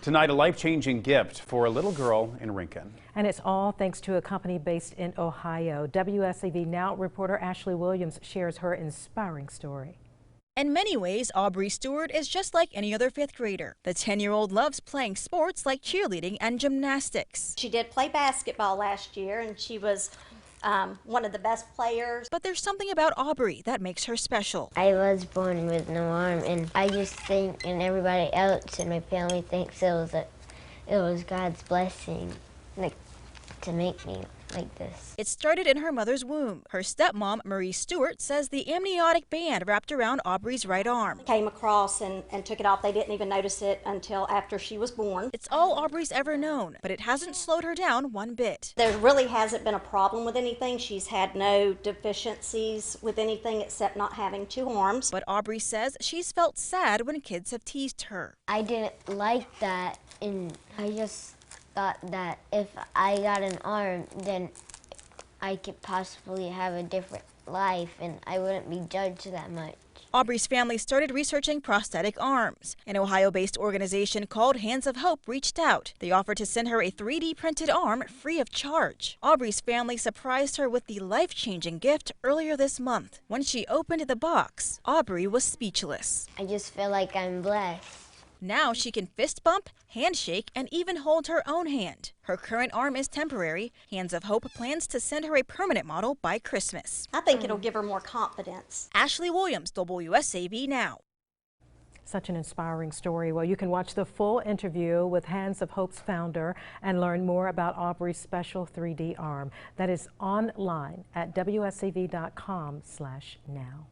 Tonight, a life-changing gift for a little girl in Rincon. And it's all thanks to a company based in Ohio. WSAV Now reporter Ashley Williams shares her inspiring story. In many ways, Aubrey Stewart is just like any other fifth grader. The 10-year-old loves playing sports like cheerleading and gymnastics. She did play basketball last year, and she was one of the best players. But there's something about Aubrey that makes her special. I was born with no arm, and I just think, and everybody else in my family thinks it was God's blessing, like, to make me like this. It started in her mother's womb. Her stepmom, Marie Stewart, says the amniotic band wrapped around Aubrey's right arm. Came across and took it off. They didn't even notice it until after she was born. It's all Aubrey's ever known, but it hasn't slowed her down one bit. There really hasn't been a problem with anything. She's had no deficiencies with anything except not having two arms. But Aubrey says she's felt sad when kids have teased her. I didn't like that, and I just thought that if I got an arm, then I could possibly have a different life and I wouldn't be judged that much. Aubrey's family started researching prosthetic arms. An Ohio-based organization called Hands of Hope reached out. They offered to send her a 3D printed arm free of charge. Aubrey's family surprised her with the life-changing gift earlier this month. When she opened the box, Aubrey was speechless. I just feel like I'm blessed. Now she can fist bump, handshake, and even hold her own hand. Her current arm is temporary. Hands of Hope plans to send her a permanent model by Christmas. I think it'll give her more confidence. Ashley Williams, WSAV Now. Such an inspiring story. Well, you can watch the full interview with Hands of Hope's founder and learn more about Aubrey's special 3D arm. That is online at WSAV.com/now.